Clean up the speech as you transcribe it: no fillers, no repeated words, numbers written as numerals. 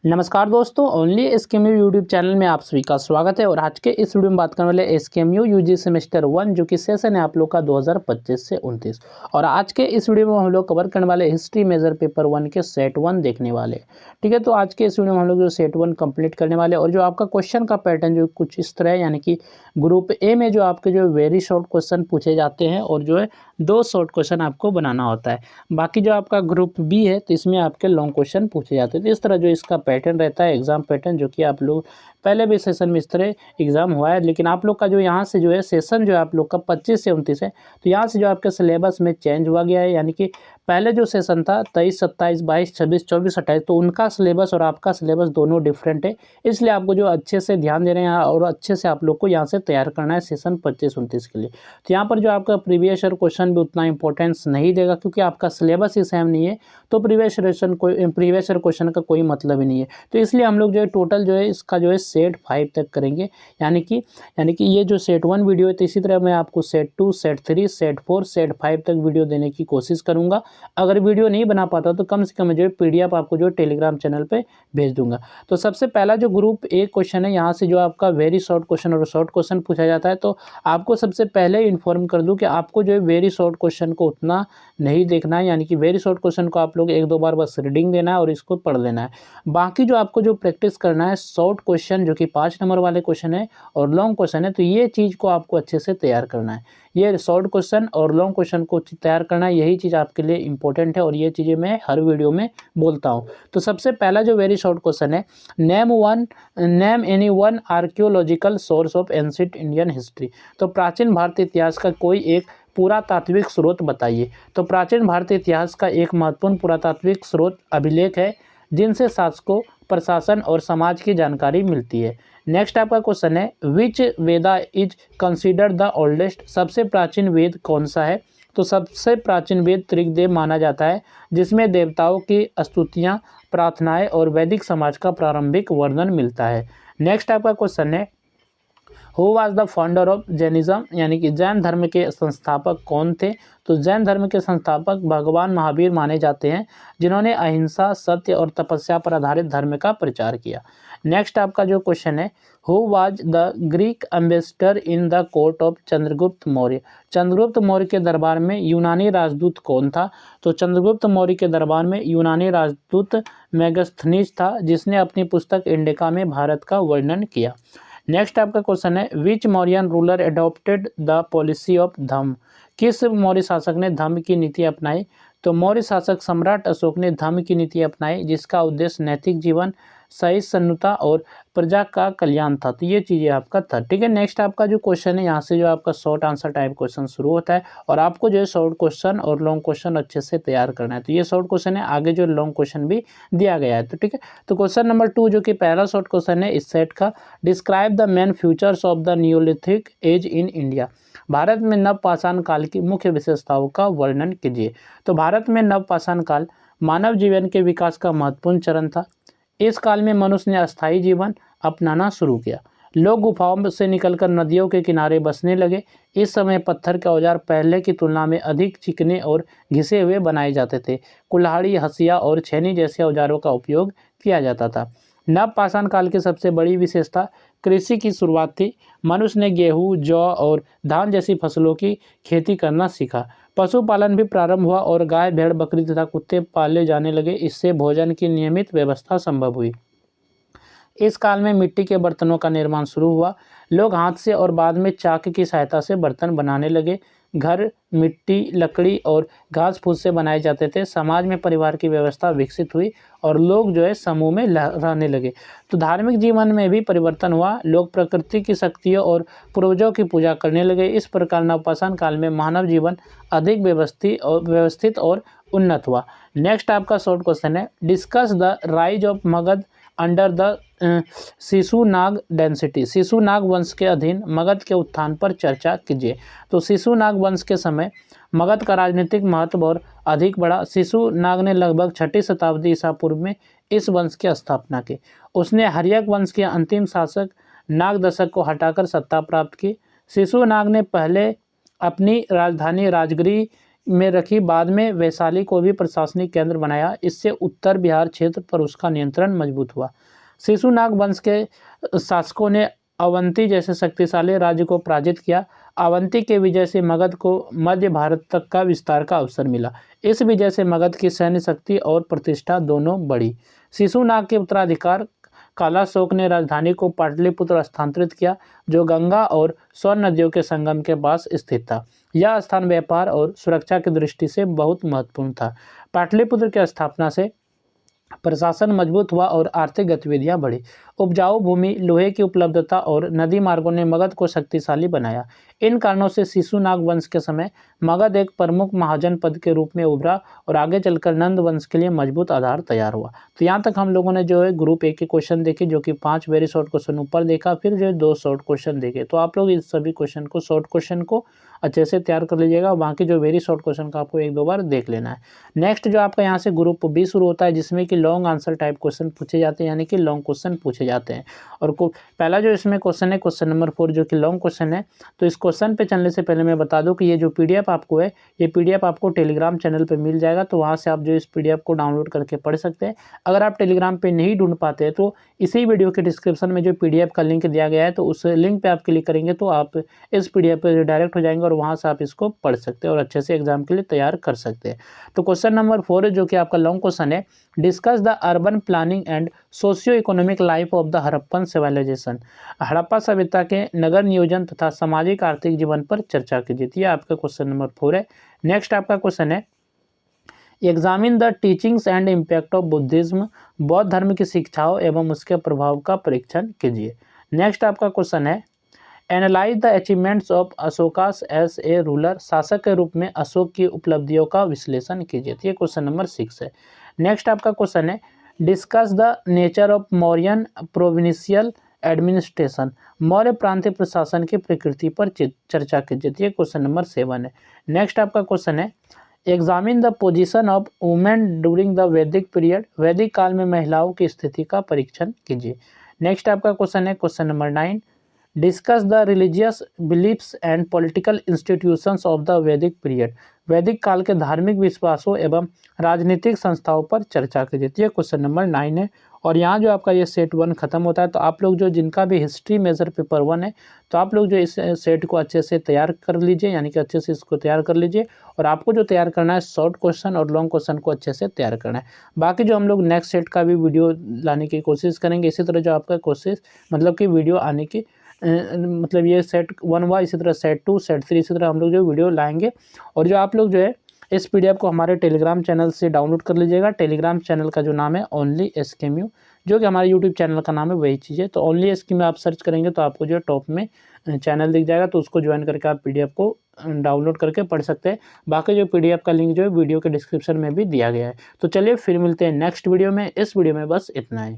नमस्कार दोस्तों, only एसकेएमयू YouTube channel में आप सभी का स्वागत है। और आज के इस वीडियो में बात करने वाले एसकेएमयू यूजी सेमेस्टर 1 जो कि सेशन है आप लोग का 2025 से 29। और आज के इस वीडियो में हम लोग कवर करने वाले हिस्ट्री मेजर पेपर 1 के सेट 1 देखने वाले। ठीक है, तो आज के इस वीडियो में हम लोग जो सेट 1 कंप्लीट करने वाले और जो आपका क्वेश्चन का पैटर्न जो कुछ इस तरह है, यानी कि ग्रुप ए में जो आपके जो वेरी शॉर्ट क्वेश्चन पूछे जाते हैं और जो है 2 शॉर्ट क्वेश्चन आपको बनाना होता है। बाकी जो आपका ग्रुप बी है तो इसमें आपके लॉन्ग क्वेश्चन पूछे जाते हैं। तो इस तरह जो इसका पैटर्न रहता है एग्जाम पैटर्न, जो कि आप लोग पहले भी सेशन में इस तरह एग्जाम हुआ है। लेकिन आप लोग का जो यहाँ से जो है सेशन जो है आप लोग का 25 से 29 है, तो यहाँ से जो आपके सिलेबस में चेंज हुआ गया है। यानी कि पहले जो सेशन था 23, 27, 22, 26, 24, 28, तो उनका सिलेबस और आपका सिलेबस दोनों डिफरेंट है। इसलिए आपको जो अच्छे से ध्यान देना है और अच्छे से आप लोग को यहाँ से तैयार करना है सेशन 25-29 के लिए। तो यहाँ पर जो आपका प्रीवियस ईयर क्वेश्चन भी उतना इंपॉर्टेंस नहीं देगा, क्योंकि आपका सिलेबस ही सेम नहीं है, तो प्रीवियस ईयर क्वेश्चन का कोई मतलब ही नहीं है। तो इसलिए हम लोग जो है टोटल जो है इसका जो है सेट 5 तक करेंगे। यानी कि ये जो सेट 1 वीडियो है, तो इसी तरह मैं आपको सेट 2, सेट 3, सेट 4, सेट 5 तक वीडियो देने की कोशिश करूँगा। अगर वीडियो नहीं बना पाता तो कम से कम जो है PDF आपको जो टेलीग्राम चैनल पे भेज दूंगा। तो सबसे पहला जो ग्रुप ए क्वेश्चन है, यहाँ से जो आपका वेरी शॉर्ट क्वेश्चन और शॉर्ट क्वेश्चन पूछा जाता है। तो आपको सबसे पहले इन्फॉर्म कर दूं कि आपको जो है वेरी शॉर्ट क्वेश्चन को उतना नहीं देखना है। यानी कि वेरी शॉर्ट क्वेश्चन को आप लोग 1-2 बार बस रीडिंग देना है और इसको पढ़ लेना है। बाकी जो आपको जो प्रैक्टिस करना है शॉर्ट क्वेश्चन जो कि 5 नंबर वाले क्वेश्चन है और लॉन्ग क्वेश्चन है, तो ये चीज़ को आपको अच्छे से तैयार करना है। ये शॉर्ट क्वेश्चन और लॉन्ग क्वेश्चन को तैयार करना है, यही चीज़ आपके लिए इंपॉर्टेंट है और ये चीज़ें मैं हर वीडियो में बोलता हूँ। तो सबसे पहला जो वेरी शॉर्ट क्वेश्चन है, name any one archaeological source of ancient Indian history. तो प्राचीन भारतीय इतिहास का कोई एक पुरातात्विक स्रोत बताइए। तो प्राचीन भारतीय इतिहास का एक महत्वपूर्ण पुरातात्विक स्रोत अभिलेख है, जिनसे शासकों, प्रशासन और समाज की जानकारी मिलती है। नेक्स्ट आपका क्वेश्चन है, विच वेदा इज कंसिडर्ड द ओल्डेस्ट। सबसे प्राचीन वेद कौन सा है। तो सबसे प्राचीन वेद ऋग्वेद माना जाता है, जिसमें देवताओं की स्तुतियाँ, प्रार्थनाएं और वैदिक समाज का प्रारंभिक वर्णन मिलता है। नेक्स्ट आपका क्वेश्चन है, who was the founder of Jainism. यानी कि जैन धर्म के संस्थापक कौन थे। तो जैन धर्म के संस्थापक भगवान महावीर माने जाते हैं, जिन्होंने अहिंसा, सत्य और तपस्या पर आधारित धर्म का प्रचार किया। नेक्स्ट आपका जो क्वेश्चन है, who was the Greek ambassador in the court of Chandragupta Maurya. Chandragupta Maurya के दरबार में यूनानी राजदूत कौन था। तो चंद्रगुप्त मौर्य के दरबार में यूनानी राजदूत मेगास्थनीज था, जिसने अपनी पुस्तक इंडिका में भारत का वर्णन किया। नेक्स्ट आपका क्वेश्चन है, which Mauryan ruler adopted the policy of dhamma. किस मौर्य शासक ने धम्म की नीति अपनाई। तो मौर्य शासक सम्राट अशोक ने धम्म की नीति अपनाई, जिसका उद्देश्य नैतिक जीवन, सहिष्णुता और प्रजा का कल्याण था। तो ये चीज़ें आपका था। ठीक है, नेक्स्ट आपका जो क्वेश्चन है, यहाँ से जो आपका शॉर्ट आंसर टाइप क्वेश्चन शुरू होता है और आपको जो है शॉर्ट क्वेश्चन और लॉन्ग क्वेश्चन अच्छे से तैयार करना है। तो ये शॉर्ट क्वेश्चन है, आगे जो लॉन्ग क्वेश्चन भी दिया गया है। तो ठीक है, तो क्वेश्चन नंबर 2 जो कि पहला शॉर्ट क्वेश्चन है इस सेट का, describe the main features of the neolithic age in India. Bharat में नवपाषाण काल की मुख्य विशेषताओं का वर्णन कीजिए। तो भारत में नवपाषाण काल मानव जीवन के विकास का महत्वपूर्ण चरण था। इस काल में मनुष्य ने अस्थायी जीवन अपनाना शुरू किया। लोग गुफाओं से निकलकर नदियों के किनारे बसने लगे। इस समय पत्थर के औजार पहले की तुलना में अधिक चिकने और घिसे हुए बनाए जाते थे। कुल्हाड़ी, हंसिया और छेनी जैसे औजारों का उपयोग किया जाता था। नवपाषाण काल की सबसे बड़ी विशेषता कृषि की शुरुआत थी। मनुष्य ने गेहूँ, जौ और धान जैसी फसलों की खेती करना सीखा। पशुपालन भी प्रारंभ हुआ और गाय, भेड़, बकरी तथा कुत्ते पाले जाने लगे। इससे भोजन की नियमित व्यवस्था संभव हुई। इस काल में मिट्टी के बर्तनों का निर्माण शुरू हुआ। लोग हाथ से और बाद में चाक की सहायता से बर्तन बनाने लगे। घर मिट्टी, लकड़ी और घास फूस से बनाए जाते थे। समाज में परिवार की व्यवस्था विकसित हुई और लोग जो है समूह में रहने लगे। तो धार्मिक जीवन में भी परिवर्तन हुआ। लोग प्रकृति की शक्तियों और पूर्वजों की पूजा करने लगे। इस प्रकार नवपाषाण काल में मानव जीवन अधिक व्यवस्थित और उन्नत हुआ। नेक्स्ट आपका शॉर्ट क्वेश्चन है, discuss the rise of Magadha under the Shishunaga dynasty. Shishunaga वंश के अधीन मगध के उत्थान पर चर्चा कीजिए। तो शिशुनाग वंश के समय मगध का राजनीतिक महत्व और अधिक बढ़ा। शिशुनाग ने लगभग 6वीं शताब्दी ईसा पूर्व में इस वंश की स्थापना की। उसने हर्यक वंश के अंतिम शासक नागदशक को हटाकर सत्ता प्राप्त की। शिशुनाग ने पहले अपनी राजधानी राजगिरी में रखी, बाद में वैशाली को भी प्रशासनिक केंद्र बनाया। इससे उत्तर बिहार क्षेत्र पर उसका नियंत्रण मजबूत हुआ। शिशुनाग वंश के शासकों ने अवंती जैसे शक्तिशाली राज्य को पराजित किया। अवंती के विजय से मगध को मध्य भारत तक का विस्तार का अवसर मिला। इस विजय से मगध की सैन्य शक्ति और प्रतिष्ठा दोनों बढ़ी। शिशुनाग के उत्तराधिकार कालाशोक ने राजधानी को पाटलिपुत्र स्थानांतरित किया, जो गंगा और सोन नदियों के संगम के पास स्थित था। यह स्थान व्यापार और सुरक्षा की दृष्टि से बहुत महत्वपूर्ण था। पाटलिपुत्र की स्थापना से प्रशासन मजबूत हुआ और आर्थिक गतिविधियां बढ़ी। उपजाऊ भूमि, लोहे की उपलब्धता और नदी मार्गों ने मगध को शक्तिशाली बनाया। इन कारणों से शिशुनाग वंश के समय मगध एक प्रमुख महाजनपद के रूप में उभरा और आगे चलकर नंद वंश के लिए मजबूत आधार तैयार हुआ। तो यहाँ तक हम लोगों ने जो है ग्रुप ए के क्वेश्चन देखे, जो कि 5 वेरी शॉर्ट क्वेश्चन ऊपर देखा, फिर जो है 2 शॉर्ट क्वेश्चन देखे। तो आप लोग इस सभी क्वेश्चन को, शॉर्ट क्वेश्चन को अच्छे से तैयार कर लीजिएगा। बाकी जो वेरी शॉर्ट क्वेश्चन का आपको 1-2 बार देख लेना है। नेक्स्ट जो आपका यहाँ से ग्रुप बी शुरू होता है, जिसमें कि लॉन्ग आंसर टाइप क्वेश्चन पूछे जाते हैं, यानी कि लॉन्ग क्वेश्चन पूछे जाते हैं। और पहला जो इसमें क्वेश्चन है, क्वेश्चन नंबर 4, जो कि लॉन्ग क्वेश्चन है। तो इस क्वेश्चन पे चलने से पहले मैं बता दूं कि ये जो पीडीएफ आपको है, ये पीडीएफ आपको टेलीग्राम चैनल पे मिल जाएगा। तो वहाँ से आप जो इस पीडीएफ को डाउनलोड करके पढ़ सकते हैं। अगर आप टेलीग्राम पे नहीं ढूंढ पाते हैं तो इसी वीडियो के डिस्क्रिप्शन में जो पीडीएफ का लिंक दिया गया है, तो उस लिंक पे आप क्लिक करेंगे तो आप इस पीडीएफ पे डायरेक्ट हो जाएंगे और वहाँ से आप इसको पढ़ सकते हैं और अच्छे से एग्जाम के लिए तैयार कर सकते हैं। तो क्वेश्चन नंबर 4 जो कि आपका लॉन्ग क्वेश्चन है, discuss the urban planning and socio economic life of the Harappan civilization. Harappa सभ्यता के नगर नियोजन तथा सामाजिक आर्थिक जीवन पर चर्चा कीजिए। ये आपका क्वेश्चन नंबर 4 है। नेक्स्ट आपका क्वेश्चन है, examine the teachings and impact of Buddhism. बौद्ध धर्म की शिक्षाओं एवं उसके प्रभाव का परीक्षण कीजिए। नेक्स्ट आपका क्वेश्चन है, analyse the achievements of Ashoka's as a ruler. शासक के रूप में अशोक की उपलब्धियों का विश्लेषण कीजिए। ये क्वेश्चन नंबर 6 है। नेक्स्ट आपका क्वेश्चन है, discuss the nature of Mauryan provincial administration. Maurya प्रांतीय प्रशासन की प्रकृति पर चर्चा कीजिए। ये क्वेश्चन नंबर 7 है। नेक्स्ट आपका क्वेश्चन है, examine the position of women during the वैदिक पीरियड। वैदिक काल में महिलाओं की स्थिति का परीक्षण कीजिए। नेक्स्ट आपका क्वेश्चन है, question number 9, discuss the religious beliefs and political institutions of the वैदिक पीरियड। वैदिक काल के धार्मिक विश्वासों एवं राजनीतिक संस्थाओं पर चर्चा कीजिए। ये क्वेश्चन नंबर 9 है। और यहाँ जो आपका ये सेट 1 खत्म होता है। तो आप लोग जो जिनका भी हिस्ट्री मेजर पेपर 1 है, तो आप लोग जो इस सेट को अच्छे से तैयार कर लीजिए, यानी कि अच्छे से इसको तैयार कर लीजिए। और आपको जो तैयार करना है, शॉर्ट क्वेश्चन और लॉन्ग क्वेश्चन को अच्छे से तैयार करना है। बाकी जो हम लोग नेक्स्ट सेट का भी वीडियो लाने की कोशिश करेंगे। इसी तरह जो आपका कोशिश मतलब कि वीडियो आने की मतलब ये सेट 1 हुआ, इसी तरह सेट 2, सेट 3, इसी तरह हम लोग जो वीडियो लाएंगे। और जो आप लोग जो है इस पीडीएफ को हमारे टेलीग्राम चैनल से डाउनलोड कर लीजिएगा। टेलीग्राम चैनल का जो नाम है ओनली एसकेएमयू, जो कि हमारे यूट्यूब चैनल का नाम है, वही चीज़ है। तो ओनली एसकेएमयू आप सर्च करेंगे तो आपको जो है टॉप में चैनल दिख जाएगा। तो उसको ज्वाइन करके आप पीडीएफ को डाउनलोड करके पढ़ सकते हैं। बाकी जो पीडीएफ का लिंक जो है वीडियो के डिस्क्रिप्शन में भी दिया गया है। तो चलिए फिर मिलते हैं नेक्स्ट वीडियो में। इस वीडियो में बस इतना ही।